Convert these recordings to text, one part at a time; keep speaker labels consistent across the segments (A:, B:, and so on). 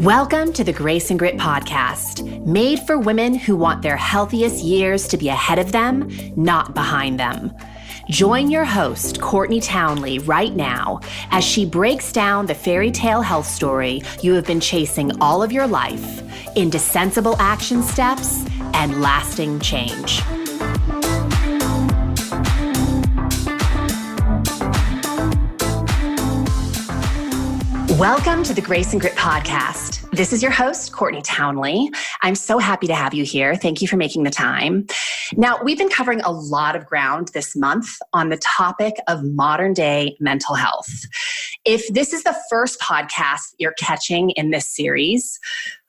A: Welcome to the Grace and Grit podcast, made for women who want their healthiest years to be ahead of them, not behind them. Join your host, Courtney Townley, right now as she breaks down the fairy tale health story you have been chasing all of your life into sensible action steps and lasting change. Welcome to the Grace and Grit podcast. This is your host, Courtney Townley. I'm so happy to have you here. Thank you for making the time. Now, we've been covering a lot of ground this month on the topic of modern day mental health. If this is the first podcast you're catching in this series,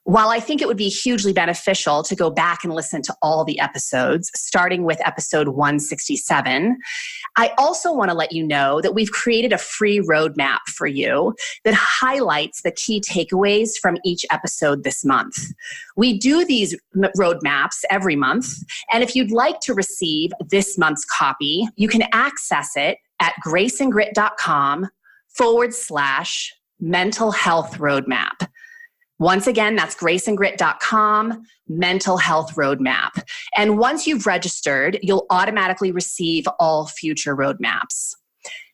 A: while I think it would be hugely beneficial to go back and listen to all the episodes, starting with episode 167, I also want to let you know that we've created a free roadmap for you that highlights the key takeaways from each episode this month. We do these roadmaps every month, and if you'd like to receive this month's copy, you can access it at graceandgrit.com/mental health roadmap. Once again, that's graceandgrit.com, mental health roadmap. And once you've registered, you'll automatically receive all future roadmaps.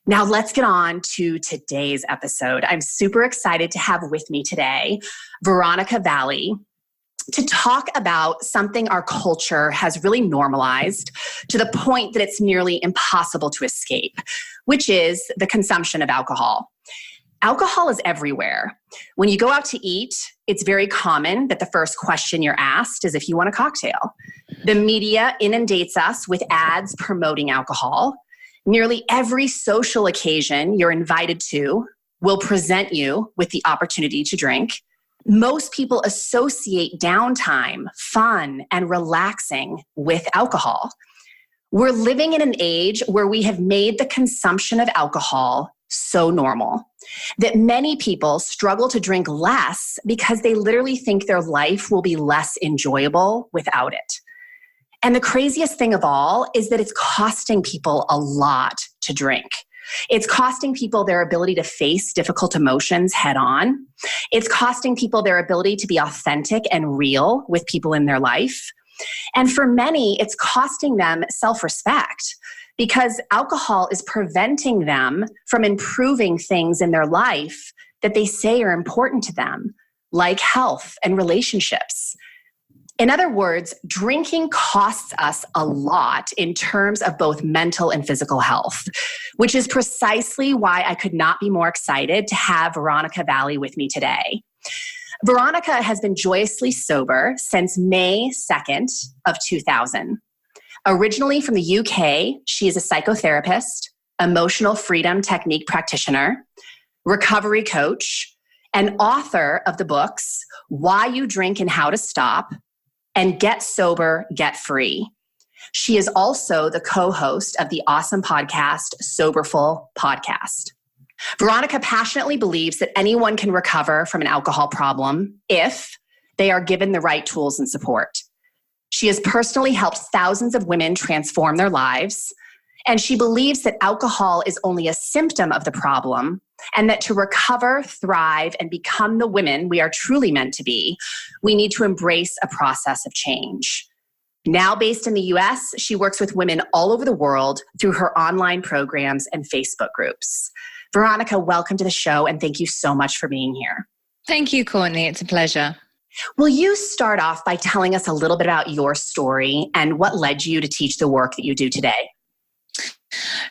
A: Now let's get on to today's episode. I'm super excited to have with me today, Veronica Valli, to talk about something our culture has really normalized to the point that it's nearly impossible to escape, which is the consumption of alcohol. Alcohol is everywhere. When you go out to eat, it's very common that the first question you're asked is if you want a cocktail. The media inundates us with ads promoting alcohol. Nearly every social occasion you're invited to will present you with the opportunity to drink. Most people associate downtime, fun, and relaxing with alcohol. We're living in an age where we have made the consumption of alcohol so normal that many people struggle to drink less because they literally think their life will be less enjoyable without it. And the craziest thing of all is that it's costing people a lot to drink. It's costing people their ability to face difficult emotions head on. It's costing people their ability to be authentic and real with people in their life. And for many, it's costing them self-respect, because alcohol is preventing them from improving things in their life that they say are important to them, like health and relationships. In other words, drinking costs us a lot in terms of both mental and physical health, which is precisely why I could not be more excited to have Veronica Valli with me today. Veronica has been joyously sober since May 2nd of 2000. Originally from the UK, she is a psychotherapist, emotional freedom technique practitioner, recovery coach, and author of the books Why You Drink and How to Stop and Get Sober, Get Free. She is also the co-host of the awesome podcast Soberful Podcast. Veronica passionately believes that anyone can recover from an alcohol problem if they are given the right tools and support. She has personally helped thousands of women transform their lives, and she believes that alcohol is only a symptom of the problem, and that to recover, thrive, and become the women we are truly meant to be, we need to embrace a process of change. Now based in the US, she works with women all over the world through her online programs and Facebook groups. Veronica, welcome to the show, and thank you so much for being here.
B: Thank you, Courtney. It's a pleasure.
A: Will you start off by telling us a little bit about your story and what led you to teach the work that you do today?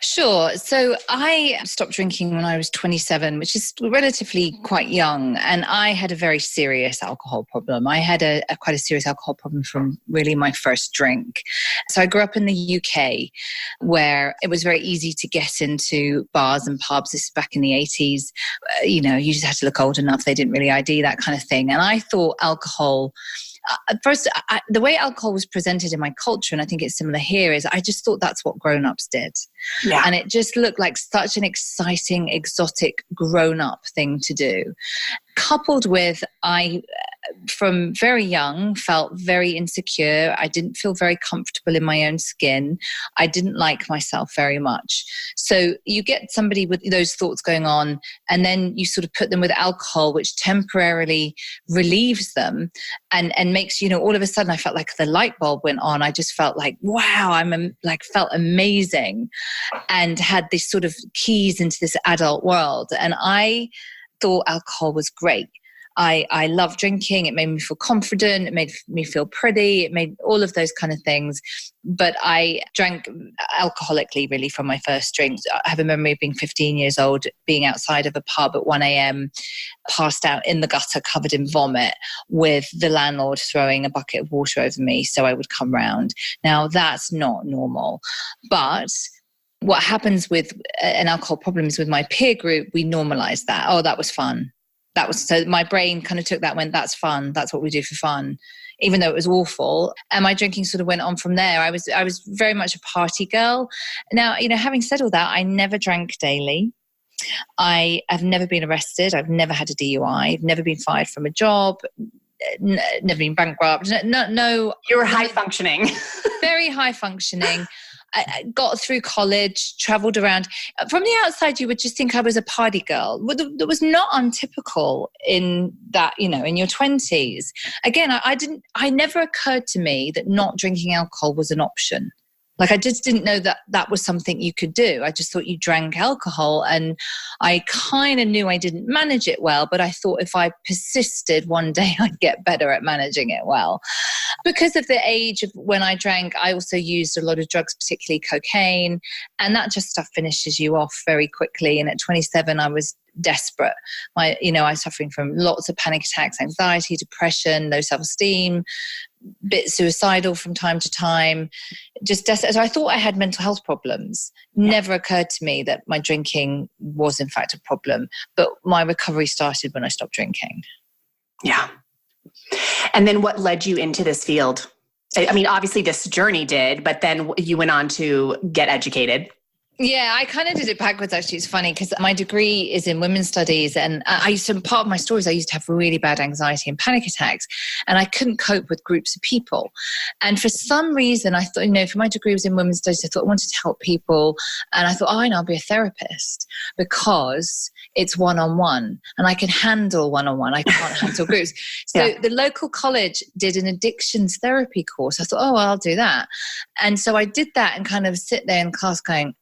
B: Sure. So I stopped drinking when I was 27, which is relatively quite young. And I had a very serious alcohol problem. I had quite a serious alcohol problem from really my first drink. So I grew up in the UK, where it was very easy to get into bars and pubs. This is back in the 80s. You just had to look old enough. They didn't really ID, that kind of thing. And I thought alcohol... First, the way alcohol was presented in my culture, and I think it's similar here, is I just thought that's what grown-ups did. Yeah. And it just looked like such an exciting, exotic grown-up thing to do. Coupled with, I from very young, felt very insecure. I didn't feel very comfortable in my own skin. I didn't like myself very much. So you get somebody with those thoughts going on, and then you sort of put them with alcohol, which temporarily relieves them and makes, all of a sudden I felt like the light bulb went on. I just felt like, wow, felt amazing and had this sort of keys into this adult world. And I thought alcohol was great. I loved drinking. It made me feel confident. It made me feel pretty. It made all of those kind of things. But I drank alcoholically really from my first drink. I have a memory of being 15 years old, being outside of a pub at 1 a.m., passed out in the gutter covered in vomit with the landlord throwing a bucket of water over me so I would come round. Now, that's not normal. But what happens with an alcohol problem is with my peer group, we normalize that. Oh, that was fun. So my brain kind of took that and went, that's fun. That's what we do for fun, even though it was awful. And my drinking sort of went on from there. I was very much a party girl. Now, having said all that, I never drank daily. I have never been arrested. I've never had a DUI. I've never been fired from a job. Never been bankrupt. No.
A: You were high functioning.
B: Very high functioning. I got through college, traveled around. From the outside, you would just think I was a party girl. That was not untypical in that, in your 20s. Again, I never occurred to me that not drinking alcohol was an option. Like, I just didn't know that was something you could do. I just thought you drank alcohol, and I kind of knew I didn't manage it well, but I thought if I persisted, one day I'd get better at managing it well. Because of the age of when I drank, I also used a lot of drugs, particularly cocaine, and that just stuff finishes you off very quickly. And at 27, I was desperate. I was suffering from lots of panic attacks, anxiety, depression, low self-esteem, bit suicidal from time to time. So I thought I had mental health problems. Never occurred to me that my drinking was in fact a problem. But my recovery started when I stopped drinking.
A: Yeah. And then what led you into this field? I mean, obviously this journey did, but then you went on to get educated.
B: Yeah, I kind of did it backwards, actually. It's funny because my degree is in women's studies, and part of my stories, I used to have really bad anxiety and panic attacks, and I couldn't cope with groups of people. And for some reason, I thought, for my degree was in women's studies, I thought I wanted to help people. And I thought, I'll be a therapist because it's one-on-one and I can handle one-on-one. I can't handle groups. So the local college did an addictions therapy course. I thought, I'll do that. And so I did that and kind of sit there in class going,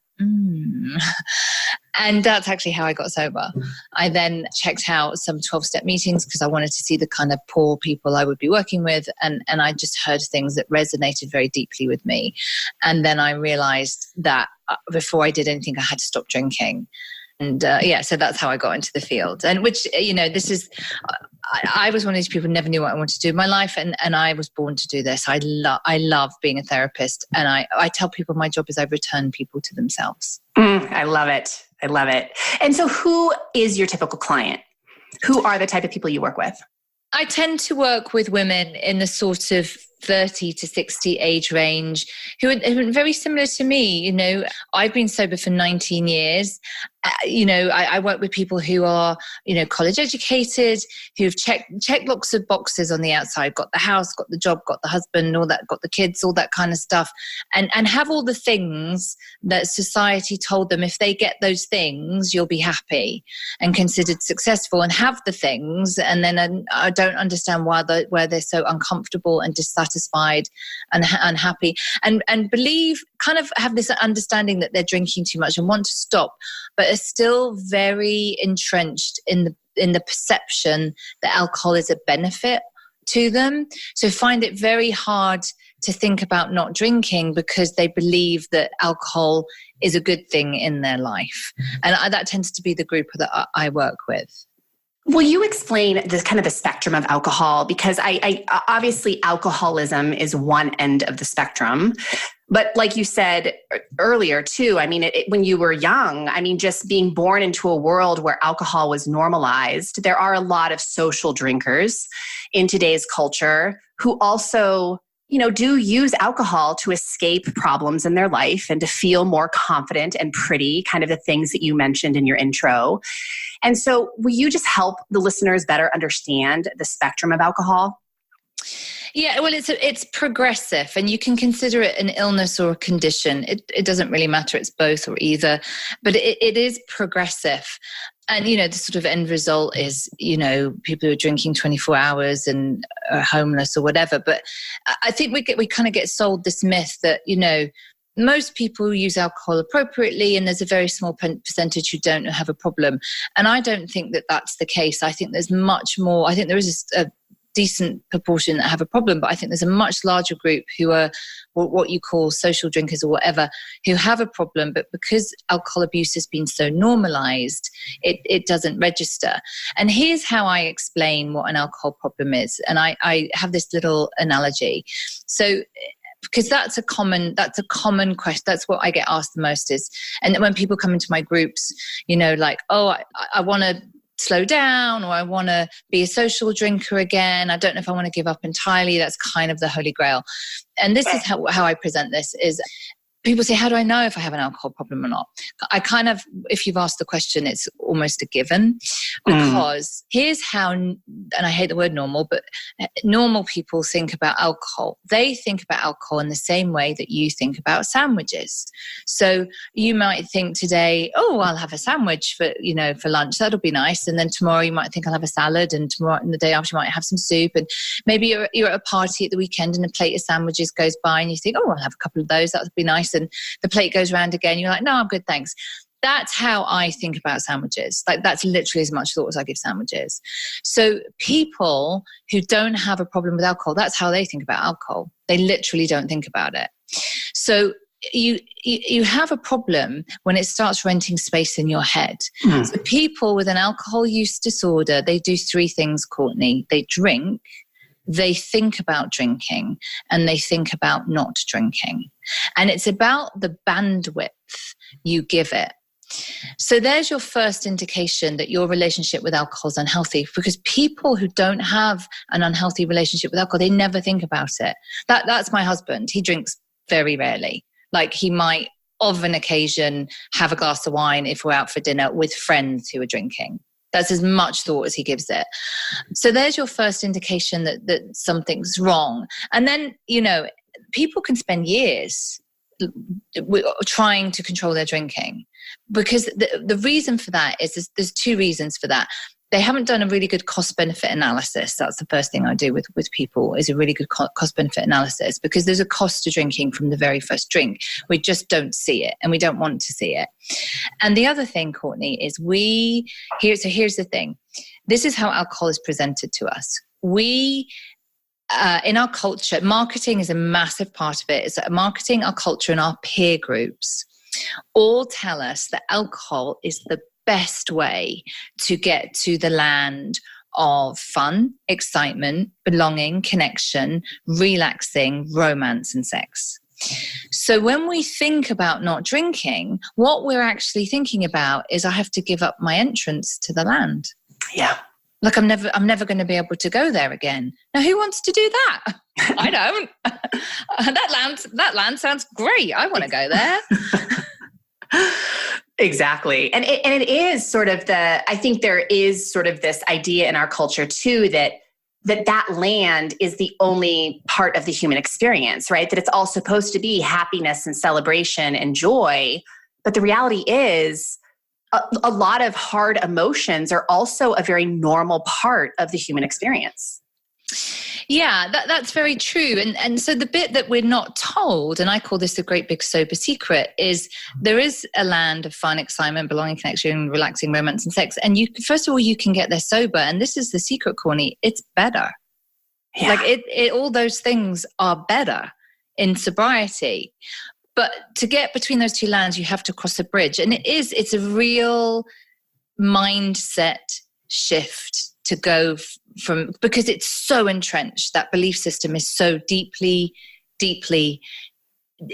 B: And that's actually how I got sober. I then checked out some 12-step meetings because I wanted to see the kind of poor people I would be working with. And I just heard things that resonated very deeply with me. And then I realized that before I did anything, I had to stop drinking. And so that's how I got into the field. And which, this is... I was one of these people who never knew what I wanted to do in my life, and I was born to do this. I love being a therapist, and I tell people my job is I return people to themselves.
A: I love it. I love it. And so who is your typical client? Who are the type of people you work with?
B: I tend to work with women in the sort of 30 to 60 age range who are very similar to me. I've been sober for 19 years. I work with people who are, college educated, who've checked lots of boxes on the outside, got the house, got the job, got the husband, all that, got the kids, all that kind of stuff, and have all the things that society told them if they get those things, you'll be happy and considered successful, and have the things. And then I don't understand why they're so uncomfortable and dissatisfied and unhappy and kind of have this understanding that they're drinking too much and want to stop, but are still very entrenched in the perception that alcohol is a benefit to them. So find it very hard to think about not drinking because they believe that alcohol is a good thing in their life. And that tends to be the group that I work with.
A: Will you explain this kind of the spectrum of alcohol? Because I obviously alcoholism is one end of the spectrum. But like you said earlier too, I mean, when you were young, I mean, just being born into a world where alcohol was normalized, there are a lot of social drinkers in today's culture who also, do use alcohol to escape problems in their life and to feel more confident and pretty, kind of the things that you mentioned in your intro. And so will you just help the listeners better understand the spectrum of alcohol?
B: Yeah, well, it's progressive, and you can consider it an illness or a condition. It doesn't really matter. It's both or either, but it is progressive. And, the sort of end result is, people who are drinking 24 hours and are homeless or whatever. But I think we kind of get sold this myth that, most people use alcohol appropriately, and there's a very small percentage who don't have a problem. And I don't think that that's the case. I think there's much more. I think there is a decent proportion that have a problem, but I think there's a much larger group who are what you call social drinkers or whatever, who have a problem, but because alcohol abuse has been so normalized, it doesn't register. And here's how I explain what an alcohol problem is. And I have this little analogy. So because that's a common question. That's what I get asked the most is, and when people come into my groups, like, oh, I want to slow down, or I want to be a social drinker again. I don't know if I want to give up entirely. That's kind of the holy grail. And this is how I present this is, people say, how do I know if I have an alcohol problem or not? I kind of, if you've asked the question, it's almost a given, because here's how, and I hate the word normal, but normal people think about alcohol. They think about alcohol in the same way that you think about sandwiches. So you might think today, oh, I'll have a sandwich for lunch. That'll be nice. And then tomorrow you might think I'll have a salad, and tomorrow and the day after you might have some soup. And maybe you're at a party at the weekend and a plate of sandwiches goes by and you think, oh, I'll have a couple of those. That would be nice. And the plate goes around again. You're like, no, I'm good, thanks. That's how I think about sandwiches. Like, that's literally as much thought as I give sandwiches. So people who don't have a problem with alcohol, that's how they think about alcohol. They literally don't think about it. So you have a problem when it starts renting space in your head. So people with an alcohol use disorder, they do three things, Courtney. They drink, they think about drinking, and they think about not drinking. And it's about the bandwidth you give it. So there's your first indication that your relationship with alcohol is unhealthy, because people who don't have an unhealthy relationship with alcohol, they never think about it. That's my husband. He drinks very rarely. Like, he might, of an occasion, have a glass of wine if we're out for dinner with friends who are drinking. That's as much thought as he gives it. So there's your first indication that something's wrong. And then, people can spend years trying to control their drinking, because the reason for that is there's two reasons for that. They haven't done a really good cost-benefit analysis. That's the first thing I do with people, is a really good cost-benefit analysis, because there's a cost to drinking from the very first drink. We just don't see it, and we don't want to see it. And the other thing, Courtney, is here's the thing. This is how alcohol is presented to us. We, in our culture, marketing is a massive part of it. It's marketing, our culture, and our peer groups all tell us that alcohol is the best way to get to the land of fun, excitement, belonging, connection, relaxing, romance, and sex. So when we think about not drinking, what we're actually thinking about is, I have to give up my entrance to the land.
A: Yeah.
B: Like, I'm never going to be able to go there again. Now, who wants to do that? I don't. That land sounds great. I want to go there.
A: Exactly. And it is sort of I think there is sort of this idea in our culture too, that land is the only part of the human experience, right? That it's all supposed to be happiness and celebration and joy. But the reality is, a lot of hard emotions are also a very normal part of the human experience.
B: Yeah, that's very true. And so the bit that we're not told, and I call this the great big sober secret, is there is a land of fun, excitement, belonging, connection, relaxing, romance, and sex. And first of all, you can get there sober. And this is the secret, Corny. It's better. Yeah. Like all those things are better in sobriety. But to get between those two lands, you have to cross a bridge. And it's a real mindset shift to go from, because it's so entrenched. That belief system is so deeply, deeply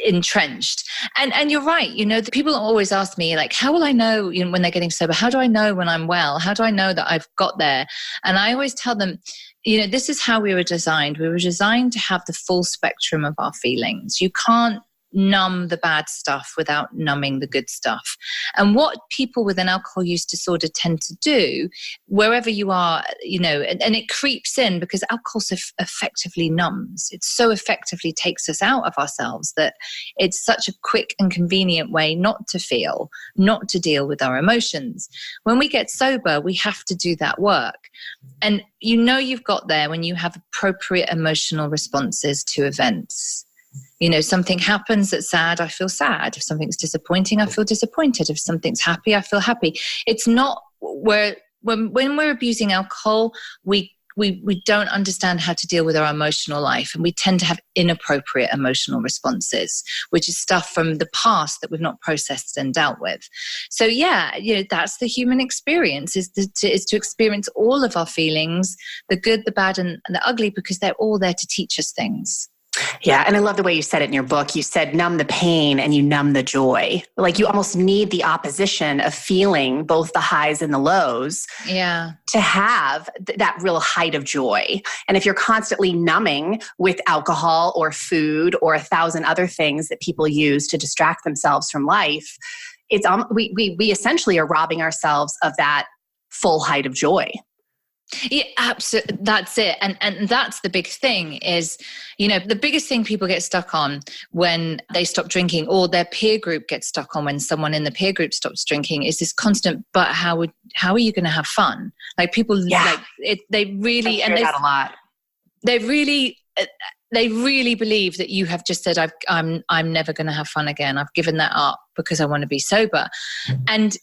B: entrenched. And you're right. The people always ask me, like, how will I know, when they're getting sober? How do I know when I'm well? How do I know that I've got there? And I always tell them, this is how we were designed. We were designed to have the full spectrum of our feelings. You can't numb the bad stuff without numbing the good stuff. And what people with an alcohol use disorder tend to do, wherever you are, and it creeps in because alcohol so effectively numbs. It so effectively takes us out of ourselves that it's such a quick and convenient way not to feel, not to deal with our emotions. When we get sober, we have to do that work. And you've got there when you have appropriate emotional responses to events. Something happens that's sad, I feel sad. If something's disappointing, I feel disappointed. If something's happy, I feel happy. It's not when we're abusing alcohol, we don't understand how to deal with our emotional life, and we tend to have inappropriate emotional responses, which is stuff from the past that we've not processed and dealt with. So that's the human experience, is to experience all of our feelings, the good, the bad, and the ugly, because they're all there to teach us things.
A: Yeah. And I love the way you said it in your book. You said numb the pain and you numb the joy. Like you almost need the opposition of feeling both the highs and the lows to have that real height of joy. And if you're constantly numbing with alcohol or food or 1,000 other things that people use to distract themselves from life, it's we essentially are robbing ourselves of that full height of joy.
B: Yeah, absolutely. That's it. And that's the big thing is, the biggest thing people get stuck on when they stop drinking, or their peer group gets stuck on when someone in the peer group stops drinking, is this constant, but how are you going to have fun? Like people like it, they really, and
A: that a lot.
B: They really believe that you have just said, I'm never going to have fun again. I've given that up because I want to be sober. And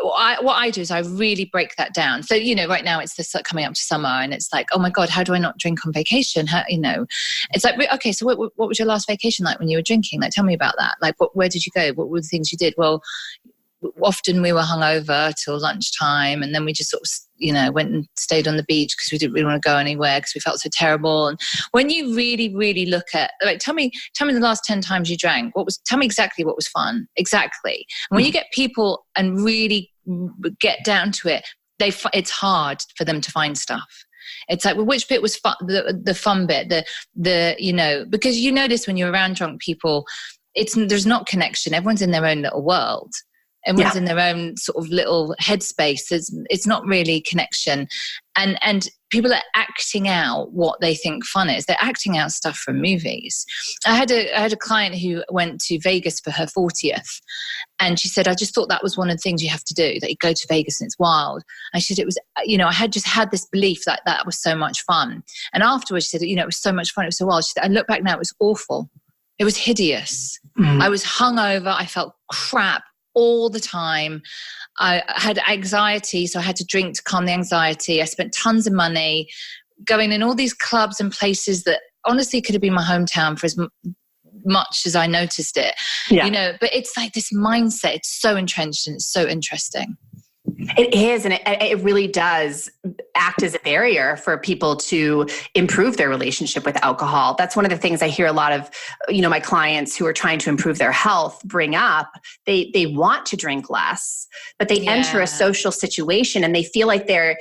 B: what I do is I really break that down. So, right now it's coming up to summer and it's like, oh my God, how do I not drink on vacation? It's like, okay, so what was your last vacation like when you were drinking? Like, tell me about that. Like, where did you go? What were the things you did? Well, often we were hungover till lunchtime, and then we just sort of, went and stayed on the beach because we didn't really want to go anywhere because we felt so terrible. And when you really, really look at, like, tell me the last 10 times you drank. Tell me exactly what was fun. Exactly. And when you get people and really get down to it, it's hard for them to find stuff. It's like, well, which bit was fun, the fun bit, because you notice when you're around drunk people, there's not connection. Everyone's in their own little world. Everyone's in their own sort of little headspace. It's not really connection. And people are acting out what they think fun is. They're acting out stuff from movies. I had a client who went to Vegas for her 40th. And she said, I just thought that was one of the things you have to do, that you go to Vegas and it's wild. And she said, it was, I had just had this belief that was so much fun. And afterwards she said, it was so much fun. It was so wild. She said, I look back now, it was awful. It was hideous. I was hungover. I felt crap all the time. I had anxiety, so I had to drink to calm the anxiety. I spent tons of money going in all these clubs and places that honestly could have been my hometown for as much as I noticed it. But it's like this mindset, it's so entrenched and it's so interesting.
A: It is, and it really does act as a barrier for people to improve their relationship with alcohol. That's one of the things I hear a lot of, my clients who are trying to improve their health bring up. They want to drink less, but they enter a social situation and they feel like they're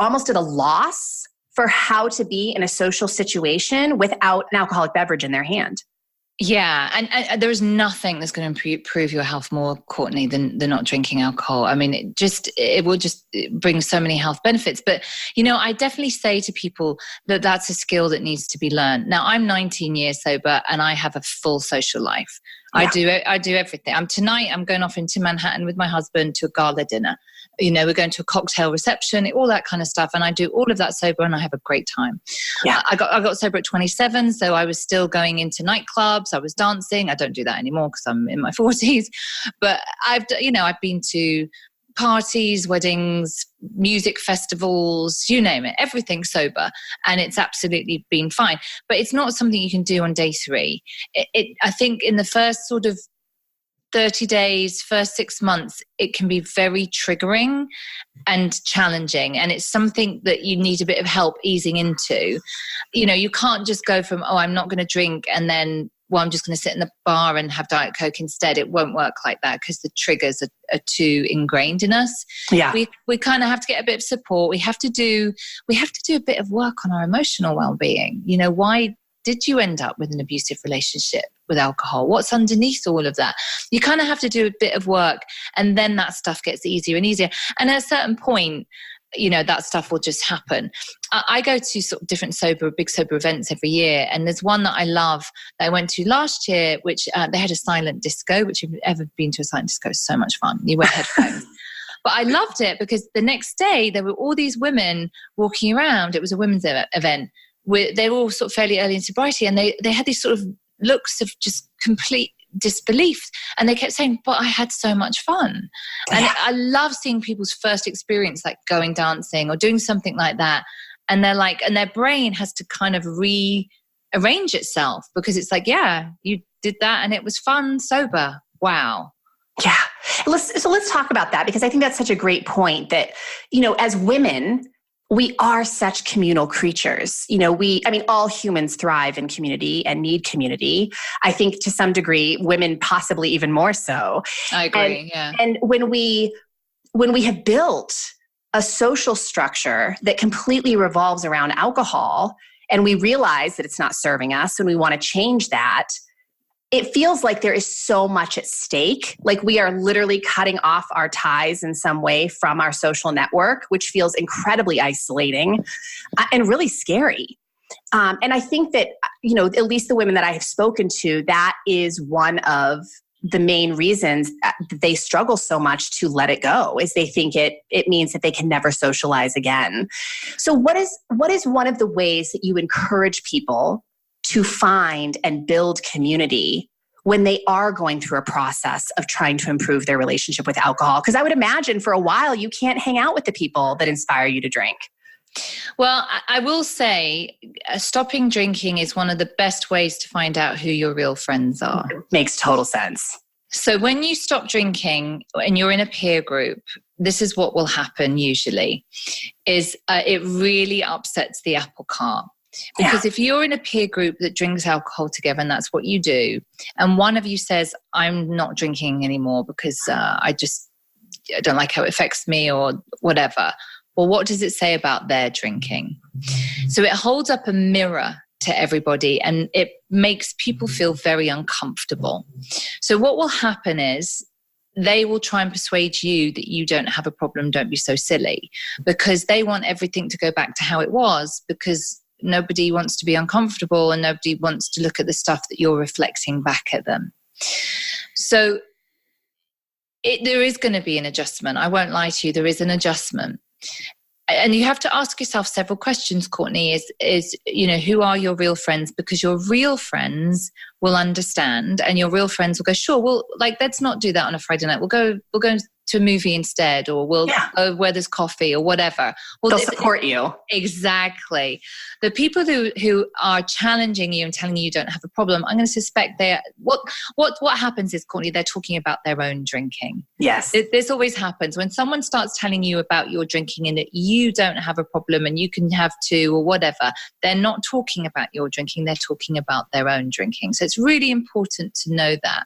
A: almost at a loss for how to be in a social situation without an alcoholic beverage in their hand.
B: Yeah, and there's nothing that's going to improve your health more, Courtney, than not drinking alcohol. I mean, it will just bring so many health benefits. But, I definitely say to people that that's a skill that needs to be learned. Now, I'm 19 years sober and I have a full social life. Yeah. I do everything. Tonight I'm going off into Manhattan with my husband to a gala dinner. We're going to a cocktail reception, all that kind of stuff. And I do all of that sober and I have a great time. Yeah. I got sober at 27. So I was still going into nightclubs. I was dancing. I don't do that anymore because I'm in my 40s. But I've been to parties, weddings, music festivals, you name it, everything sober. And it's absolutely been fine. But it's not something you can do on day 3. I think in the first sort of 30 days, first 6 months, it can be very triggering and challenging. And it's something that you need a bit of help easing into. You can't just go from, I'm not going to drink and then, I'm just going to sit in the bar and have Diet Coke instead. It won't work like that because the triggers are too ingrained in us. Yeah. We kind of have to get a bit of support. We have to do a bit of work on our emotional well-being. Why did you end up with an abusive relationship with alcohol? What's underneath all of that? You kind of have to do a bit of work, and then that stuff gets easier and easier. And at a certain point, that stuff will just happen. I go to sort of different big sober events every year. And there's one that I love that I went to last year, which they had a silent disco, which if you've ever been to a silent disco, is so much fun. You wear headphones. But I loved it because the next day there were all these women walking around. It was a women's event. They were all sort of fairly early in sobriety, and they had these sort of looks of just complete disbelief, and they kept saying, but I had so much fun. And I love seeing people's first experience, like going dancing or doing something like that, and they're like, and their brain has to kind of rearrange itself, because it's like, yeah, you did that and it was fun sober. Wow.
A: Yeah. So let's talk about that, because I think that's such a great point that, as women, we are such communal creatures. All humans thrive in community and need community. I think to some degree, women possibly even more so.
B: I agree.
A: And when we have built a social structure that completely revolves around alcohol, and we realize that it's not serving us and we want to change that, it feels like there is so much at stake. Like we are literally cutting off our ties in some way from our social network, which feels incredibly isolating and really scary. And I think that, at least the women that I have spoken to, that is one of the main reasons that they struggle so much to let it go, is they think it means that they can never socialize again. So what is one of the ways that you encourage people to find and build community when they are going through a process of trying to improve their relationship with alcohol? Because I would imagine for a while you can't hang out with the people that inspire you to drink.
B: Well, I will say stopping drinking is one of the best ways to find out who your real friends are.
A: It makes total sense.
B: So when you stop drinking and you're in a peer group, this is what will happen usually, is it really upsets the apple cart. Because if you're in a peer group that drinks alcohol together, and that's what you do, and one of you says, I'm not drinking anymore because I don't like how it affects me or whatever. Well, what does it say about their drinking? So it holds up a mirror to everybody, and it makes people feel very uncomfortable. So what will happen is they will try and persuade you that you don't have a problem, don't be so silly, because they want everything to go back to how it was, because nobody wants to be uncomfortable and nobody wants to look at the stuff that you're reflecting back at them. So there is going to be an adjustment. I won't lie to you, there is an adjustment. And you have to ask yourself several questions, Courtney, is who are your real friends? Because your real friends will understand, and your real friends will go, sure, well, let's not do that on a Friday night. We'll go to a movie instead, or we'll go where there's coffee or whatever. Well,
A: they'll support you.
B: Exactly. The people who are challenging you and telling you don't have a problem, I'm going to suspect what happens is, Courtney, they're talking about their own drinking.
A: Yes.
B: This always happens. When someone starts telling you about your drinking and that you don't have a problem and you can have two or whatever, they're not talking about your drinking, they're talking about their own drinking. So it's really important to know that.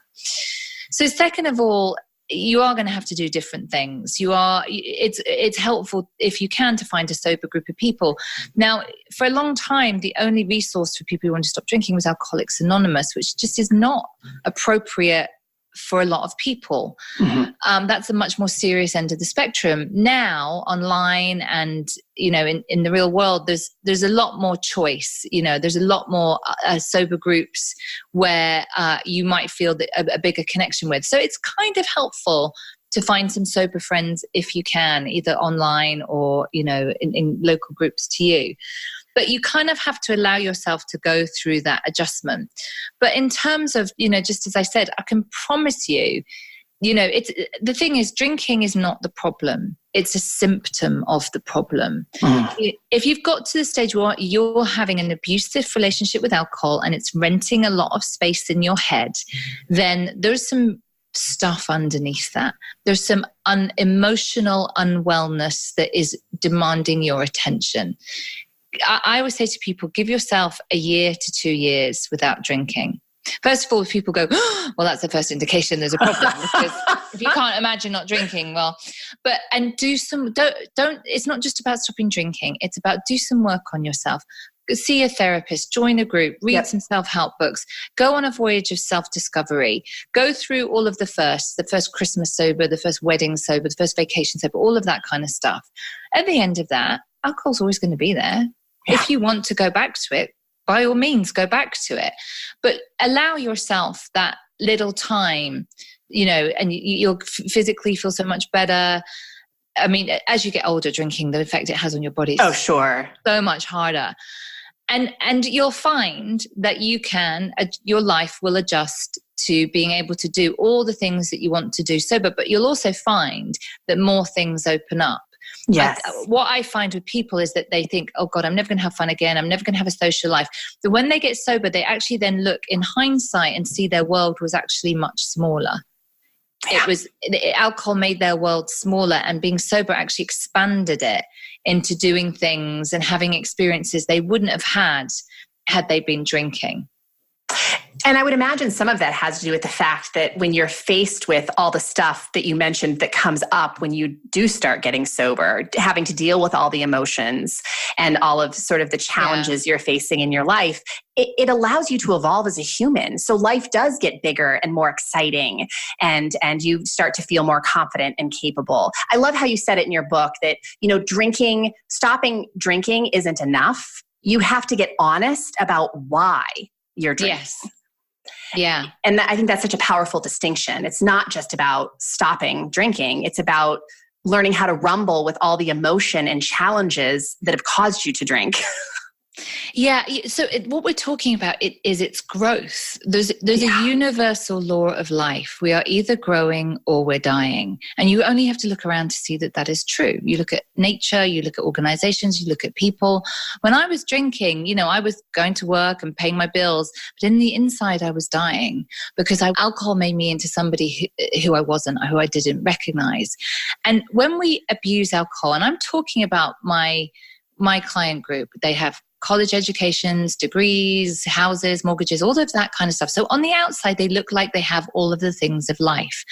B: So second of all, you are going to have to do different things. It's helpful if you can to find a sober group of people. Now, for a long time, the only resource for people who want to stop drinking was Alcoholics Anonymous, which just is not appropriate for a lot of people. Mm-hmm. That's a much more serious end of the spectrum. Now, online and in the real world, there's a lot more choice. There's a lot more sober groups where you might feel that a bigger connection with. So it's kind of helpful to find some sober friends if you can, either online or in local groups to you. But you kind of have to allow yourself to go through that adjustment. But in terms of, just as I said, I can promise you, the thing is, drinking is not the problem. It's a symptom of the problem. Mm. If you've got to the stage where you're having an abusive relationship with alcohol and it's renting a lot of space in your head, then there's some stuff underneath that. There's some emotional unwellness that is demanding your attention. I always say to people, give yourself a year to 2 years without drinking. First of all, if people go, oh, well, that's the first indication there's a problem, because if you can't imagine not drinking, it's not just about stopping drinking. It's about do some work on yourself. see a therapist, join a group, read some self-help books, go on a voyage of self-discovery, go through all of the first Christmas sober, the first wedding sober, the first vacation sober, all of that kind of stuff. At the end of that, alcohol's always going to be there. Yeah. If you want to go back to it, by all means, go back to it. But allow yourself that little time, and you'll physically feel so much better. I mean, as you get older, drinking, the effect it has on your body is so much harder. And you'll find that your life will adjust to being able to do all the things that you want to do sober, but you'll also find that more things open up.
A: Yes.
B: What I find with people is that they think, oh God, I'm never going to have fun again. I'm never going to have a social life. But when they get sober, they actually then look in hindsight and see their world was actually much smaller. Alcohol made their world smaller, and being sober actually expanded it into doing things and having experiences they wouldn't have had they been drinking.
A: And I would imagine some of that has to do with the fact that when you're faced with all the stuff that you mentioned that comes up when you do start getting sober, having to deal with all the emotions and all of sort of the challenges you're facing in your life, it allows you to evolve as a human. So life does get bigger and more exciting, and you start to feel more confident and capable. I love how you said it in your book that, stopping drinking isn't enough. You have to get honest about why you're drinking.
B: Yes. Yeah.
A: And I think that's such a powerful distinction. It's not just about stopping drinking. It's about learning how to rumble with all the emotion and challenges that have caused you to drink.
B: Yeah. So what we're talking about is its growth. There's a universal law of life. We are either growing or we're dying. And you only have to look around to see that that is true. You look at nature, you look at organizations, you look at people. When I was drinking, I was going to work and paying my bills, but in the inside I was dying because alcohol made me into somebody who I wasn't, who I didn't recognize. And when we abuse alcohol, and I'm talking about my client group, they have college educations, degrees, houses, mortgages, all of that kind of stuff. So on the outside, they look like they have all of the things of life.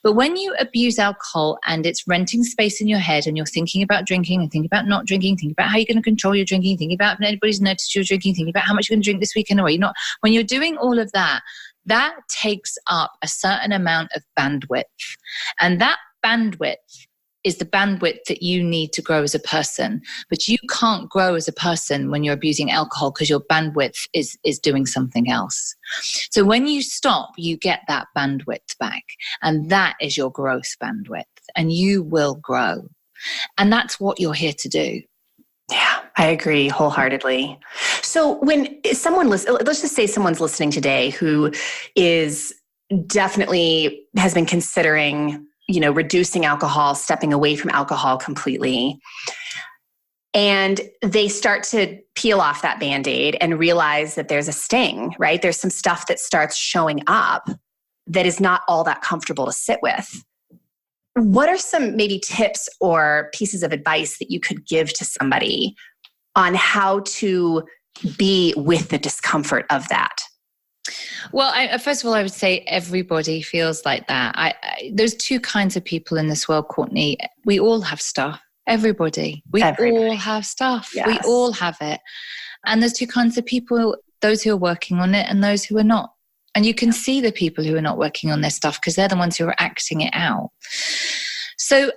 B: But when you abuse alcohol and it's renting space in your head and you're thinking about drinking and thinking about not drinking, thinking about how you're going to control your drinking, thinking about if anybody's noticed you're drinking, thinking about how much you're going to drink this weekend or you're not. When you're doing all of that, that takes up a certain amount of bandwidth. And that bandwidth is the bandwidth that you need to grow as a person. But you can't grow as a person when you're abusing alcohol because your bandwidth is doing something else. So when you stop, you get that bandwidth back. And that is your growth bandwidth. And you will grow. And that's what you're here to do.
A: Yeah, I agree wholeheartedly. So when someone let's just say someone's listening today who is definitely has been considering reducing alcohol, stepping away from alcohol completely. And they start to peel off that Band-Aid and realize that there's a sting, right? There's some stuff that starts showing up that is not all that comfortable to sit with. What are some maybe tips or pieces of advice that you could give to somebody on how to be with the discomfort of that?
B: Well, first of all, I would say everybody feels like that. There's two kinds of people in this world, Courtney. We all have stuff. Everybody. We all have stuff. Yes. We all have it. And there's two kinds of people, those who are working on it and those who are not. And you can see the people who are not working on their stuff because they're the ones who are acting it out. So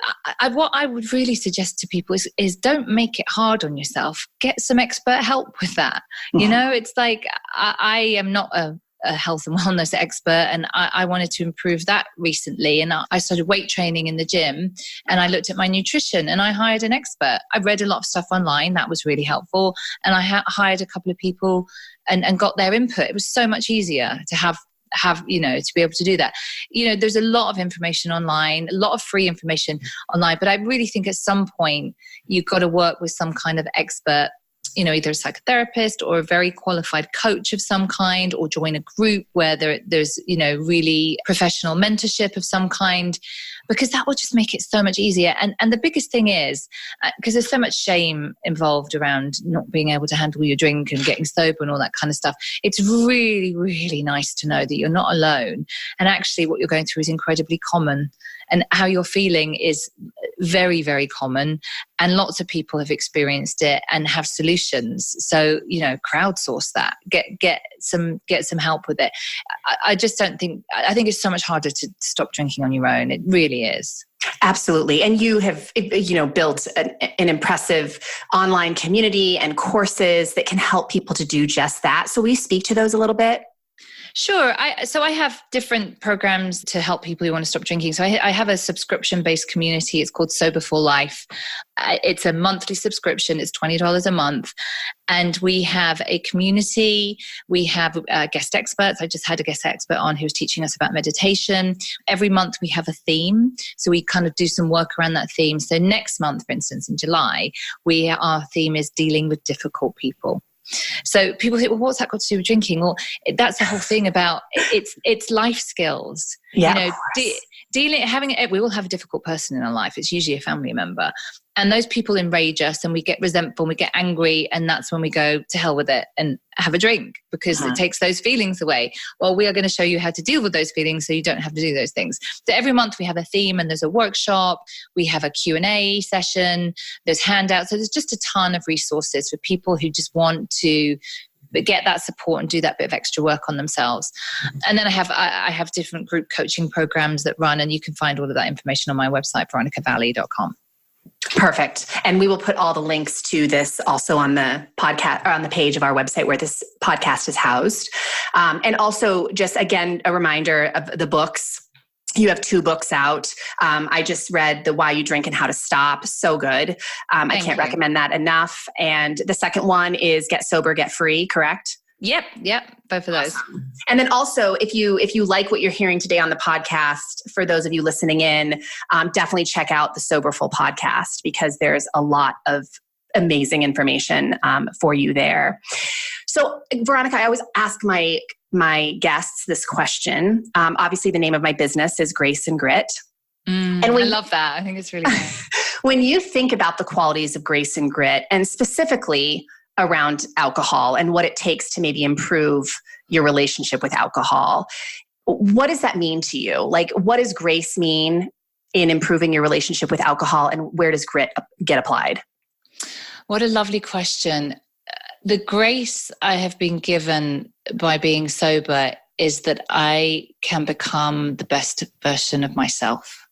B: what I would really suggest to people is don't make it hard on yourself. Get some expert help with that. Mm-hmm. It's like I am not a health and wellness expert, and I wanted to improve that recently. And I started weight training in the gym, and I looked at my nutrition, and I hired an expert. I read a lot of stuff online. That was really helpful. And I hired a couple of people and got their input. It was so much easier to have to be able to do that. There's a lot of information online, a lot of free information online, but I really think at some point you've got to work with some kind of expert, either a psychotherapist or a very qualified coach of some kind, or join a group where there's really professional mentorship of some kind. because that will just make it so much easier. And the biggest thing is, because there's so much shame involved around not being able to handle your drink and getting sober and all that kind of stuff. It's really, really nice to know that you're not alone. And actually what you're going through is incredibly common. And how you're feeling is very, very common. And lots of people have experienced it and have solutions. So, crowdsource that, get some help with it. I just don't think, I think it's so much harder to stop drinking on your own. It really is.
A: Absolutely. And you have, built an impressive online community and courses that can help people to do just that. So will you speak to those a little bit?
B: Sure. So I have different programs to help people who want to stop drinking. So I have a subscription-based community. It's called Sober for Life. It's a monthly subscription. It's $20 a month. And we have a community. We have guest experts. I just had a guest expert on who was teaching us about meditation. Every month we have a theme. So we kind of do some work around that theme. So next month, for instance, in July, our theme is dealing with difficult people. So people think, well, what's that got to do with drinking? Well, that's the whole thing about it's life skills.
A: Yeah,
B: we all have a difficult person in our life. It's usually a family member. And those people enrage us and we get resentful and we get angry. And that's when we go to hell with it and have a drink because it takes those feelings away. Well, we are going to show you how to deal with those feelings so you don't have to do those things. So every month we have a theme and there's a workshop. We have a Q&A session. There's handouts. So there's just a ton of resources for people who just want to get that support and do that bit of extra work on themselves. And then I have different group coaching programs that run, and you can find all of that information on my website, veronicavalli.com.
A: Perfect. And we will put all the links to this also on the podcast or on the page of our website where this podcast is housed. And also just again, a reminder of the books. You have 2 books out. I just read The Why You Drink and How to Stop. So good. I can't recommend that enough. And the second one is Get Sober, Get Free, correct?
B: Yep. Both of those.
A: Awesome. And then also, if you like what you're hearing today on the podcast, for those of you listening in, definitely check out the Soberful podcast because there's a lot of amazing information for you there. So, Veronica, I always ask my guests this question. Obviously, the name of my business is Grace and Grit.
B: And I love that. I think it's really good.
A: When you think about the qualities of grace and grit, and specifically around alcohol and what it takes to maybe improve your relationship with alcohol, what does that mean to you? Like, what does grace mean in improving your relationship with alcohol, and where does grit get applied?
B: What a lovely question. The grace I have been given by being sober is that I can become the best version of myself.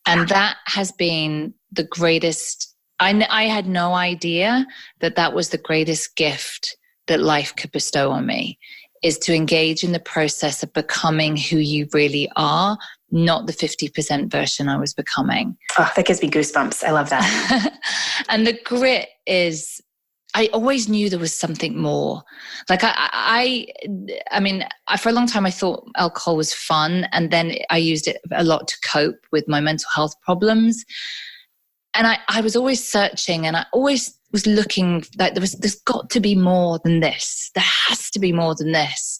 B: And that has been the greatest. I had no idea that was the greatest gift that life could bestow on me, is to engage in the process of becoming who you really are, not the 50% version I was becoming.
A: Oh, that gives me goosebumps. I love that.
B: And the grit is, I always knew there was something more. Like I mean, for a long time I thought alcohol was fun, and then I used it a lot to cope with my mental health problems. And I was always searching, and I always was looking like there's got to be more than this. There has to be more than this.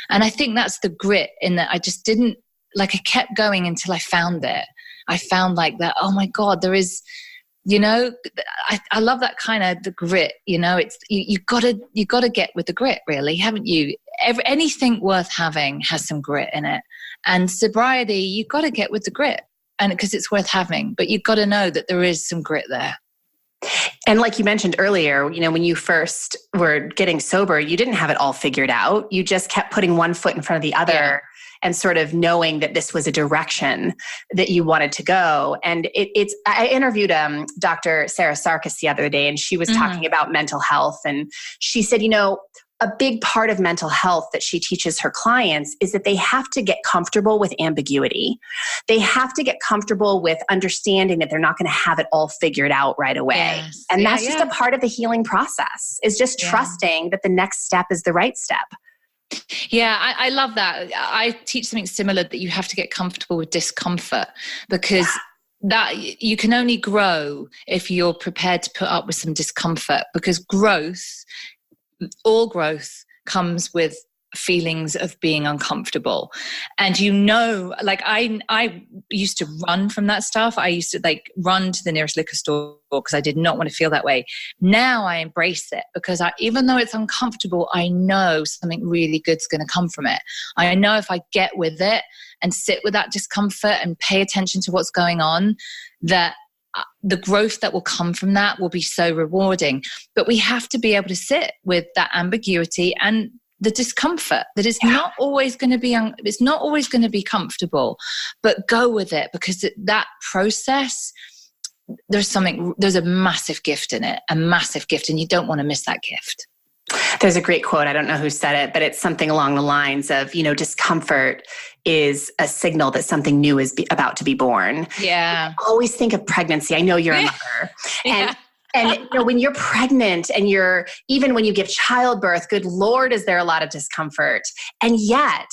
B: And I think that's the grit, in that I just didn't, I kept going until I found it. I found that, oh my God, there is, I love that kind of the grit, it's, you gotta get with the grit, really, haven't you? Anything worth having has some grit in it. And sobriety, you got to get with the grit. And because it's worth having, but you've got to know that there is some grit there.
A: And like you mentioned earlier, when you first were getting sober, you didn't have it all figured out. You just kept putting one foot in front of the other and sort of knowing that this was a direction that you wanted to go. And I interviewed Dr. Sarah Sarkis the other day, and she was talking about mental health. And she said, a big part of mental health that she teaches her clients is that they have to get comfortable with ambiguity. They have to get comfortable with understanding that they're not going to have it all figured out right away. Yes. And that's just a part of the healing process, is just trusting that the next step is the right step.
B: Yeah, I love that. I teach something similar, that you have to get comfortable with discomfort, because that you can only grow if you're prepared to put up with some discomfort, because all growth comes with feelings of being uncomfortable. And like I used to run from that stuff. I used to like run to the nearest liquor store because I did not want to feel that way. Now I embrace it because even though it's uncomfortable, I know something really good's going to come from it. I know if I get with it and sit with that discomfort and pay attention to what's going on, that the growth that will come from that will be so rewarding. But we have to be able to sit with that ambiguity and the discomfort that is not always going to be, it's not always going to be comfortable, but go with it, because that process, there's a massive gift in it, a massive gift, and you don't want to miss that gift.
A: There's a great quote. I don't know who said it, but it's something along the lines of, discomfort is a signal that something new is about to be born.
B: Yeah.
A: I always think of pregnancy. I know you're a mother. And when you're pregnant and even when you give childbirth, good Lord, is there a lot of discomfort? And yet,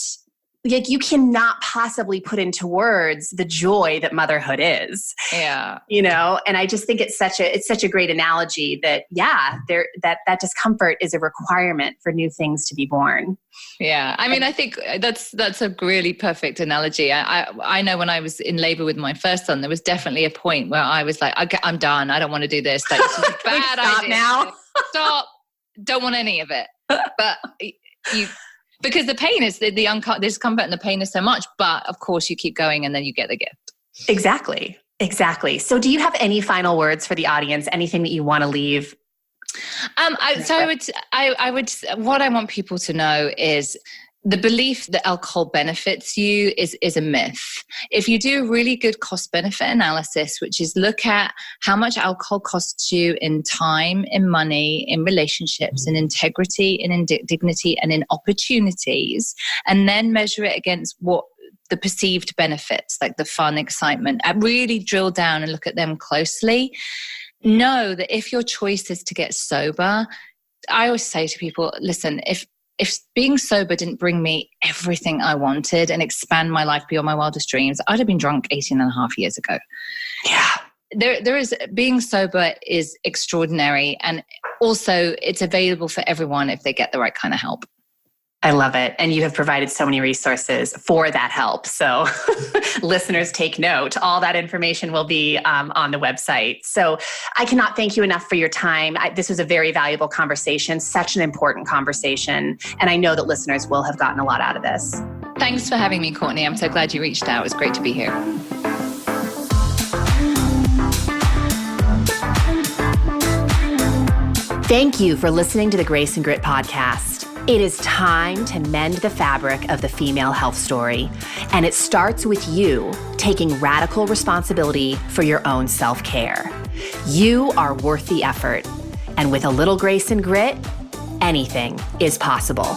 A: like, you cannot possibly put into words the joy that motherhood is.
B: Yeah.
A: And I just think it's such a great analogy that, that discomfort is a requirement for new things to be born.
B: Yeah. I mean, I think that's a really perfect analogy. I know when I was in labor with my first son, there was definitely a point where I was like, okay, I'm done. I don't want to do this. Like, this is a bad idea.
A: Now.
B: Stop. Don't want any of it. But because the pain is the discomfort and the pain is so much, but of course you keep going and then you get the gift.
A: Exactly. So do you have any final words for the audience? Anything that you want to leave? What I want people to know is the belief that alcohol benefits you is a myth. If you do a really good cost-benefit analysis, which is look at how much alcohol costs you in time, in money, in relationships, in integrity, in dignity, and in opportunities, and then measure it against what the perceived benefits, like the fun, excitement, and really drill down and look at them closely. Know that if your choice is to get sober, I always say to people, listen, if being sober didn't bring me everything I wanted and expand my life beyond my wildest dreams, I'd have been drunk 18 and a half years ago. Yeah.
B: There is, being sober is extraordinary. And also it's available for everyone if they get the right kind of help.
A: I love it. And you have provided so many resources for that help. So listeners, take note. All that information will be on the website. So I cannot thank you enough for your time. This was a very valuable conversation, such an important conversation. And I know that listeners will have gotten a lot out of this.
B: Thanks for having me, Courtney. I'm so glad you reached out. It was great to be here.
A: Thank you for listening to the Grace and Grit podcast. It is time to mend the fabric of the female health story. And it starts with you taking radical responsibility for your own self-care. You are worth the effort. And with a little grace and grit, anything is possible.